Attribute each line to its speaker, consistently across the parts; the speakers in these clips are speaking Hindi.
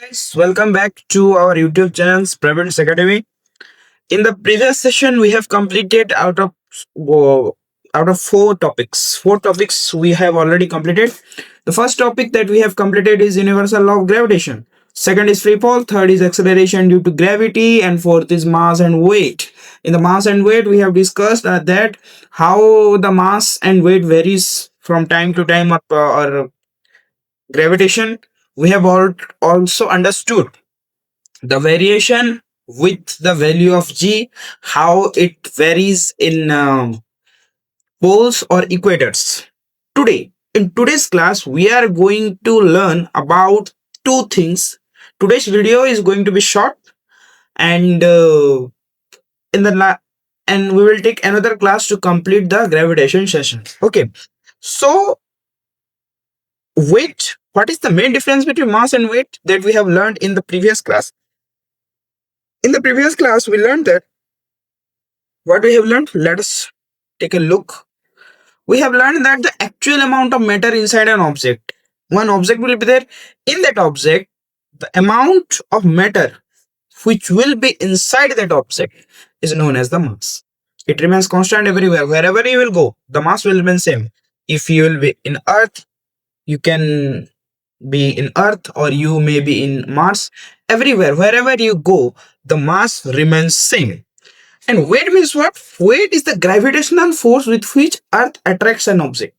Speaker 1: Guys, welcome back to our YouTube channel, Praveen's Academy. In the previous session, we have completed uh, out of four topics. Four topics we have already completed. The first topic that we have completed is universal law of gravitation. Second is free fall. Third is acceleration due to gravity, and fourth is mass and weight. In the mass and weight, we have discussed that how the mass and weight varies from time to time or gravitation. We have also understood the variation with the value of g, how it varies in poles or equators. Today, in today's class, we are going to learn about two things. Today's video is going to be short, and in the la- and we will take another class to complete the gravitation session. Okay, so weight. What is the main difference between mass and weight that we have learned in the previous class? In the previous class, we learned that what we have learned. Let us take a look. We have learned that the actual amount of matter inside an object, one object will be there. In that object, the amount of matter which will be inside that object is known as the mass. It remains constant everywhere. Wherever you will go, the mass will remain same. If you will be in earth, you can be in earth, or you may be in Mars. Everywhere, wherever you go, the mass remains same. And weight means what? Weight is the gravitational force with which Earth attracts an object.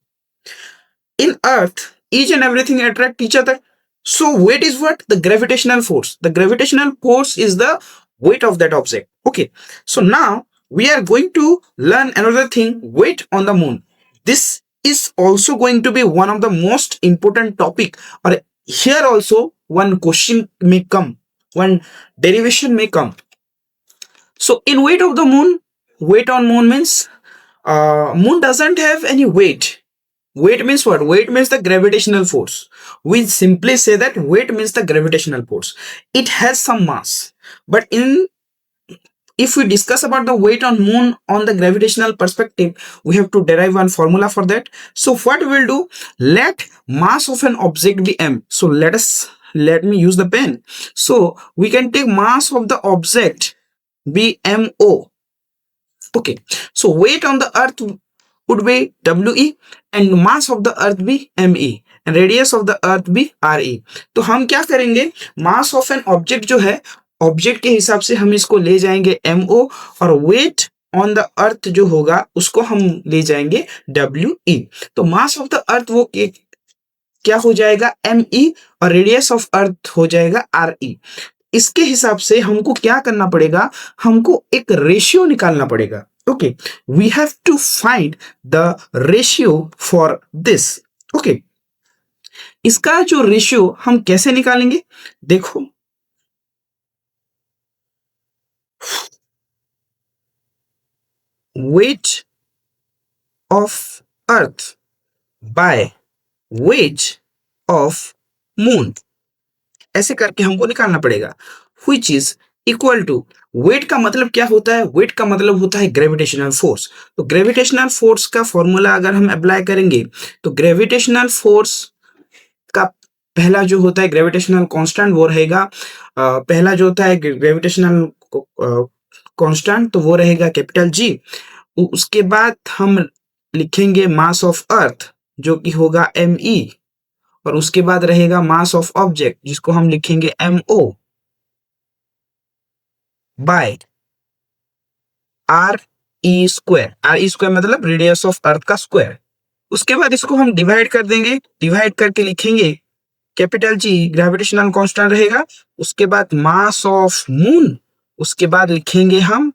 Speaker 1: In Earth, each and everything attract each other. So weight is what? The gravitational force. The gravitational force is the weight of that object. Okay. So now we are going to learn another thing, weight on the moon. This is also going to be one of the most important topic, or here also one question may come, one derivation may come. So in weight of the moon, weight on moon means moon doesn't have any weight. Weight means what? Weight means the gravitational force. We simply say that weight means the gravitational force. It has some mass. But in if we discuss about the weight on moon on the gravitational perspective, we have to derive one formula for that. So what we will do, let mass of an object be m. So let me use the pen. So we can take mass of the object be mo. Okay, so weight on the earth would be we and mass of the earth be me and radius of the earth be re. तो हम क्या करेंगे, मास ऑफ एन ऑब्जेक्ट जो है, ऑब्जेक्ट के हिसाब से हम इसको ले जाएंगे mo, और वेट ऑन द अर्थ जो होगा उसको हम ले जाएंगे we. तो मास ऑफ द अर्थ वो क्या हो जाएगा me, और रेडियस ऑफ अर्थ हो जाएगा re. इसके हिसाब से हमको क्या करना पड़ेगा, हमको एक रेशियो निकालना पड़ेगा. Okay, we have to find the ratio for this. Okay, इसका जो रेशियो हम कैसे निकालेंगे, देखो weight of earth by weight of moon, ऐसे करके हमको निकालना पड़ेगा. Which is equal to, weight का मतलब क्या होता है, वेट का मतलब होता है ग्रेविटेशनल फोर्स. तो ग्रेविटेशनल फोर्स का फॉर्मूला अगर हम अप्लाई करेंगे, तो ग्रेविटेशनल फोर्स का पहला जो होता है ग्रेविटेशनल कांस्टेंट वो रहेगा, पहला जो होता है ग्रेविटेशनल कांस्टेंट तो वो रहेगा कैपिटल जी. उसके बाद हम लिखेंगे मास ऑफ अर्थ जो कि होगा एम ई, और उसके बाद रहेगा मास ऑफ ऑब्जेक्ट जिसको हम लिखेंगे M O by R E square. R E square मतलब रेडियस ऑफ अर्थ का स्क्वायर. उसके बाद इसको हम डिवाइड कर देंगे, डिवाइड करके लिखेंगे कैपिटल जी, ग्रेविटेशनल कांस्टेंट रहेगा. उसके बाद मास ऑफ मून, उसके बाद लिखेंगे हम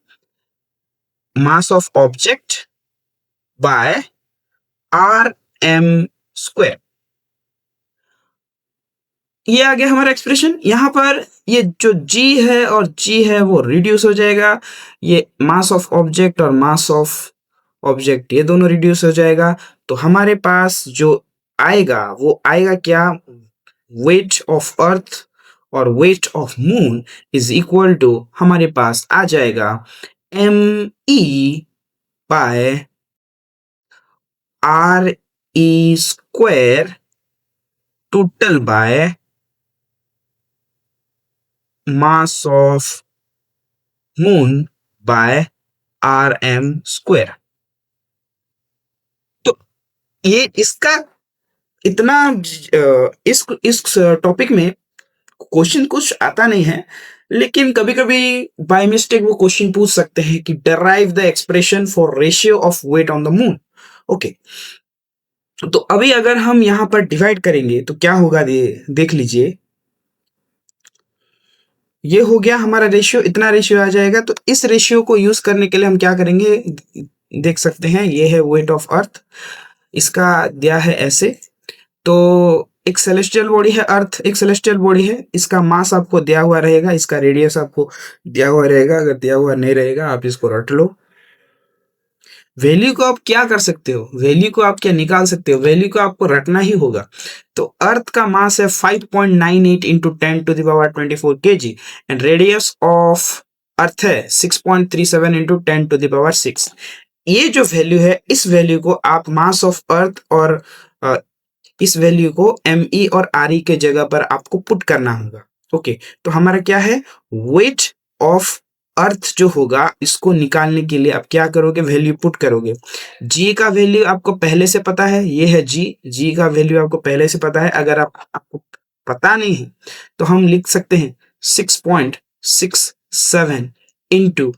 Speaker 1: mass of object by R M square. ये आ गया हमारा एक्सप्रेशन. यहाँ पर ये जो g है और g है वो रिड्यूस हो जाएगा. ये मास ऑफ ऑब्जेक्ट और मास ऑफ ऑब्जेक्ट ये दोनों रिड्यूस हो जाएगा. तो हमारे पास जो आएगा वो आएगा क्या, वेट ऑफ अर्थ और weight of moon is equal to, हमारे पास आ जाएगा M E by R E square total by mass of moon by RM²। तो ये इसका इतना इस टॉपिक में क्वेश्चन कुछ आता नहीं है, लेकिन कभी कभी बाय मिस्टेक वो क्वेश्चन पूछ सकते हैं कि derive the expression for ratio of weight on the moon. Okay, तो अभी अगर हम यहां पर डिवाइड करेंगे तो क्या होगा, देख लीजिए। ये हो गया हमारा रेशियो, इतना रेशियो आ जाएगा। तो इस रेशियो को यूज करने के लिए हम क्या करेंगे, देख सकते हैं ये है वेट ऑफ अर्थ, इसका दिया है ऐसे। तो एक सेलेस्टियल बॉडी है अर्थ, एक सेलेस्टियल बॉडी है, इसका मास आपको दिया हुआ रहेगा, इसका रेडियस आपको दिया हुआ रहेगा। अगर दिया हुआ नहीं रहेगा आप इसको रट लो। वैल्यू को आप क्या कर सकते हो, वैल्यू को आप क्या निकाल सकते हो, वैल्यू को आपको रटना ही होगा। तो अर्थ का मास है 5.98 into 10⁻24 kg and radius of अर्थ है 6.37 इंटू 10⁻6। ये जो वैल्यू है, इस वैल्यू को आप मास ऑफ अर्थ और इस वैल्यू को ME और RE के जगह पर आपको पुट करना होगा। ओके, तो हमारा क्या है, वेट ऑफ अर्थ जो होगा, इसको निकालने के लिए आप क्या करोगे, वैल्यू पुट करोगे। जी का वैल्यू आपको पहले से पता है, ये है जी का वैल्यू आपको पहले से पता है। अगर आपको पता नहीं है तो हम लिख सकते हैं 6.67 इंटू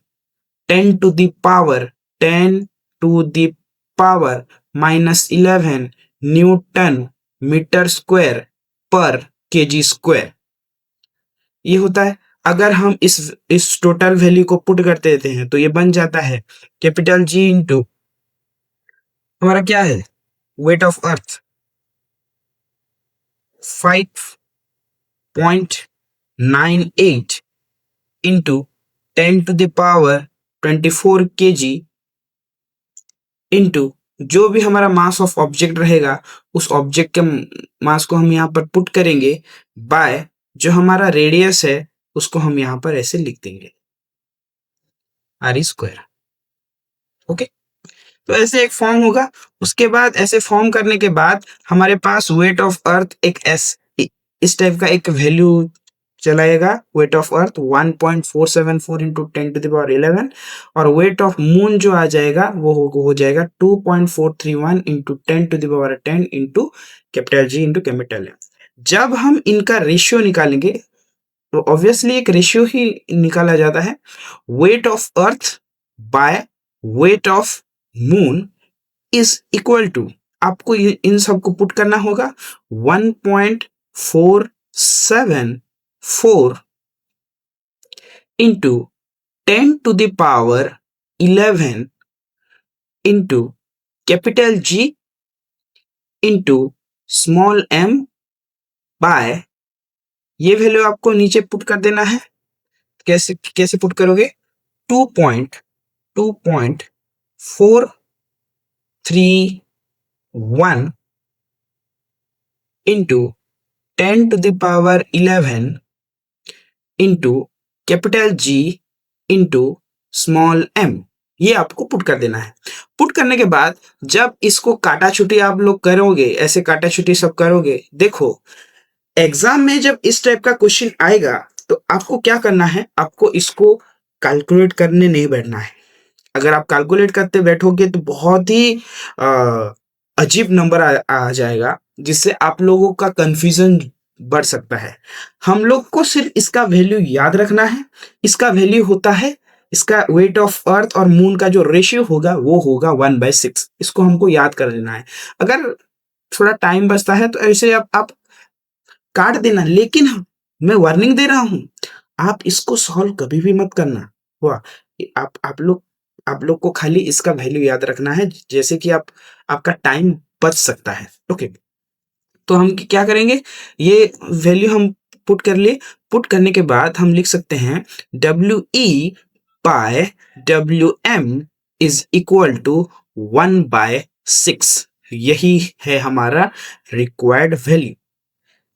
Speaker 1: 10⁻11 न्यूटन मीटर स्क्वायर पर केजी स्क्वायर, ये होता है। अगर हम इस टोटल वैल्यू को पुट कर देते हैं तो ये बन जाता है कैपिटल जी इंटू हमारा क्या है, weight of earth 5.98 into 10⁻24 kg into जो भी हमारा मास ऑफ ऑब्जेक्ट रहेगा, उस ऑब्जेक्ट के मास को हम यहाँ पर पुट करेंगे बाय जो हमारा रेडियस है, उसको हम यहाँ पर ऐसे लिख देंगे RE²। ओके, तो ऐसे एक फॉर्म होगा। उसके बाद ऐसे फॉर्म करने के बाद हमारे पास वेट ऑफ अर्थ एक इस टाइप का एक वैल्यू चलाएगा। वेट ऑफ अर्थ 1.474 इंटू 10⁻11 और वेट ऑफ मून जो आ जाएगा वो हो जाएगा 2.431 into 10⁻10 into capital G into capital M. जब हम इनका रेशियो निकालेंगे तो ऑब्वियसली एक रेशियो ही निकाला जाता है, weight of earth by weight of moon is equal to, आपको इन सबको पुट करना होगा 1.474 into 10⁻11 into capital G into small m by, ये वैल्यू आपको नीचे पुट कर देना है। कैसे कैसे पुट करोगे, 2.431 into 10⁻11 into capital G into small m, ये आपको पुट कर देना है। पुट करने के बाद जब इसको काटा छुटी आप लोग करोगे, ऐसे काटा छुटी सब करोगे, देखो एग्जाम में जब इस टाइप का क्वेश्चन आएगा तो आपको क्या करना है, आपको इसको कैलकुलेट करने नहीं बैठना है। अगर आप कैलकुलेट करते बैठोगे तो बहुत ही अजीब नंबर आ जाएगा, जिससे आप लोगों का कंफ्यूजन बढ़ सकता है। हम लोग को सिर्फ इसका वैल्यू याद रखना है। इसका वैल्यू होता है, इसका वेट ऑफ अर्थ और मून का जो रेशियो होगा वो होगा 1/6। इसको हमको याद कर लेना है। अगर थोड़ा टाइम बचता है तो ऐसे आप काट देना, लेकिन मैं वार्निंग दे रहा हूं, आप इसको सॉल्व कभी भी मत करना। हुआ, आप लोग को खाली इसका वैल्यू याद रखना है, जैसे कि आपका टाइम बच सकता है। ओके, तो हम क्या करेंगे, ये वैल्यू हम पुट कर लिए। पुट करने के बाद हम लिख सकते हैं WE/WM इज इक्वल टू 1/6। यही है हमारा रिक्वायर्ड वैल्यू,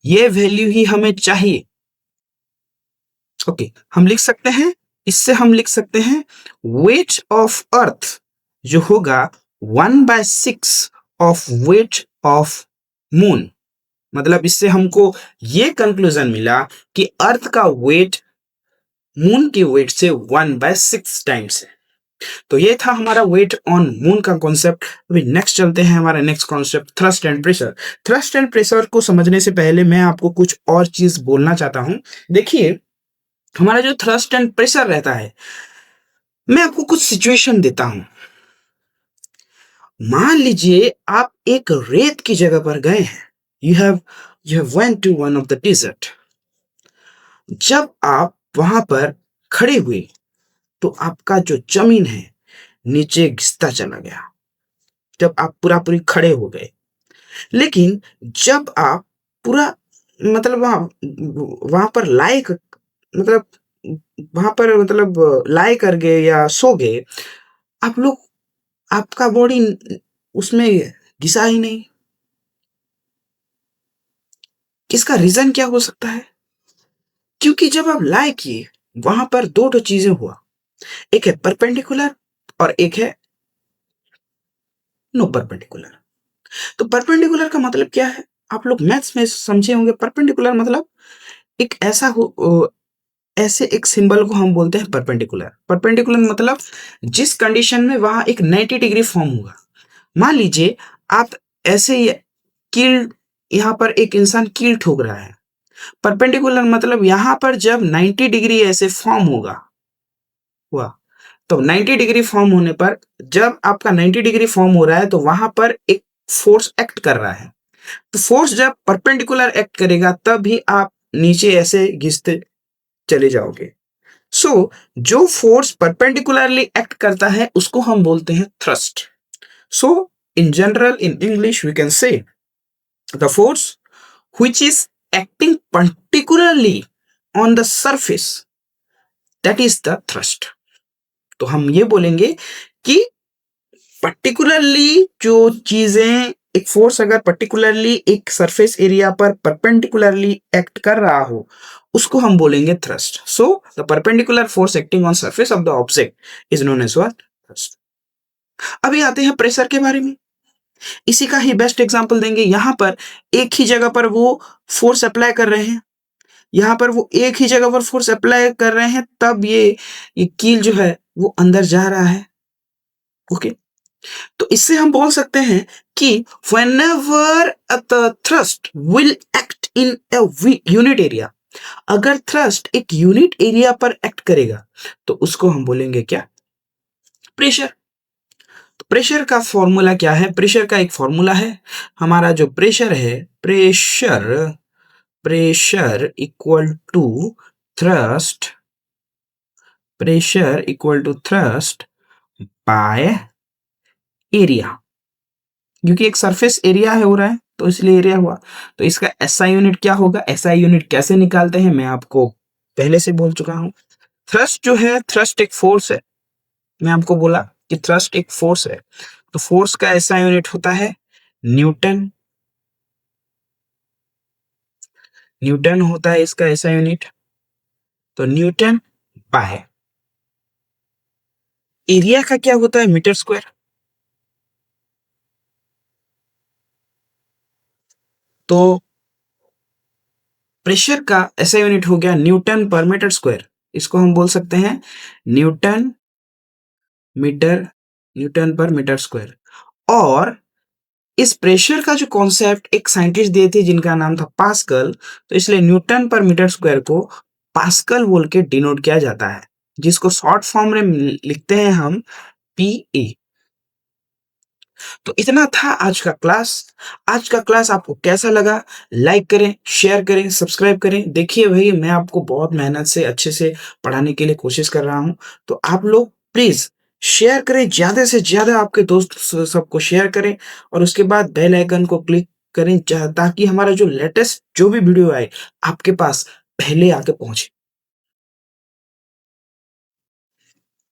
Speaker 1: ये वैल्यू ही हमें चाहिए। ओके, हम लिख सकते हैं, इससे हम लिख सकते हैं वेट ऑफ अर्थ जो होगा 1/6 ऑफ वेट ऑफ मून। मतलब इससे हमको ये कंक्लूजन मिला कि अर्थ का वेट मून की वेट से 1/6 टाइम्स है। तो ये था हमारा वेट ऑन मून का कॉन्सेप्ट। अभी नेक्स्ट चलते हैं हमारा next concept, thrust and pressure. Thrust and pressure को समझने से पहले मैं आपको कुछ और चीज बोलना चाहता हूं। देखिए, हमारा जो थ्रस्ट एंड प्रेशर रहता है, मैं आपको कुछ सिचुएशन देता हूं। मान लीजिए आप एक रेत की जगह पर गए हैं, you have went to one of the desert. जब आप वहां पर खड़े हुए तो आपका जो जमीन है नीचे घिसता चला गया, जब आप पूरा पूरी खड़े हो गए। लेकिन जब आप पूरा मतलब वहां पर मतलब लाए कर गए या सो गए, आप लोग, आपका बॉडी उसमें घिसा ही नहीं। इसका रीजन क्या हो सकता है? क्योंकि जब आप लाए किए, वहां पर दो चीजें हुआ, एक है परपेंडिकुलर और एक है नो परपेंडिकुलर। तो परपेंडिकुलर का मतलब क्या है? आप लोग मैथ्स में समझे होंगे। परपेंडिकुलर मतलब एक ऐसे एक सिंबल को हम बोलते हैं परपेंडिकुलर। परपेंडिकुलर मतलब जिस कंडीशन में वहां एक 90 डिग्री फॉर्म होगा। मान लीजिए आप ऐसे कील, यहां पर एक इंसान कील ठोक रहा है। परपेंडिकुलर मतलब यहां पर जब 90 डिग्री ऐसे फॉर्म हुआ, तो 90 डिग्री फॉर्म होने पर, जब आपका 90 डिग्री फॉर्म हो रहा है तो वहां पर एक फोर्स एक्ट कर रहा है। तो फोर्स जब परपेंडिकुलर एक्ट करेगा तब भी आप नीचे ऐसे घिसते चले जाओगे। जो फोर्स परपेंडिकुलरली एक्ट करता है उसको हम बोलते हैं thrust. So in general, in English we can say the force which is acting particularly on the surface, that is the thrust। तो हम ये बोलेंगे कि पर्टिकुलरली जो चीजें, एक फोर्स अगर पर्टिकुलरली एक सरफेस एरिया पर परपेंडिकुलरली एक्ट कर रहा हो, उसको हम बोलेंगे thrust. So the perpendicular force acting on surface of the object is known as what? Thrust. अभी आते हैं प्रेशर के बारे में। इसी का ही बेस्ट एग्जांपल देंगे। यहां पर एक ही जगह पर वो फोर्स अप्लाई कर रहे हैं, यहां पर वो एक ही जगह पर फोर्स अप्लाई कर रहे हैं, तब ये कील जो है वो अंदर जा रहा है। ओके, तो इससे हम बोल सकते हैं कि whenever the thrust will act in a unit area, अगर थ्रस्ट एक यूनिट एरिया पर एक्ट करेगा तो उसको हम बोलेंगे क्या? प्रेशर। तो प्रेशर का फॉर्मूला क्या है? प्रेशर का एक फॉर्मूला है, हमारा जो प्रेशर है, pressure equal to thrust, pressure equal to thrust by area. क्योंकि एक सरफेस एरिया है हो रहा है तो इसलिए एरिया हुआ। तो इसका एसआई यूनिट क्या होगा? एसआई यूनिट कैसे निकालते हैं मैं आपको पहले से बोल चुका हूं। थ्रस्ट जो है, थ्रस्ट एक फोर्स है। मैं आपको बोला कि थ्रस्ट एक फोर्स है, तो फोर्स का एसआई यूनिट होता है न्यूटन। न्यूटन होता है इसका एसआई यूनिट। तो न्यूटन बाय एरिया का क्या होता है? Metre square. तो प्रेशर का ऐसा यूनिट हो गया न्यूटन पर मीटर स्क्वायर। इसको हम बोल सकते हैं न्यूटन मीटर, न्यूटन पर मीटर स्क्वायर। और इस प्रेशर का जो कॉन्सेप्ट एक साइंटिस्ट दिए थे जिनका नाम था पास्कल, तो इसलिए न्यूटन पर मीटर स्क्वायर को पास्कल बोल के डिनोट किया जाता है, जिसको शॉर्ट फॉर्म में लिखते हैं हम पीए। तो इतना था आज का क्लास। आज का क्लास आपको कैसा लगा? लाइक करें, शेयर करें, सब्सक्राइब करें। देखिए भाई, मैं आपको बहुत मेहनत से अच्छे से पढ़ाने के लिए कोशिश कर रहा हूं, तो आप लोग प्लीज शेयर करें, ज्यादा से ज्यादा आपके दोस्त सबको शेयर करें, और उसके बाद बेल आइकन को क्लिक करें ताकि हमारा जो लेटेस्ट जो भी वीडियो आए आपके पास पहले आके पहुंचे।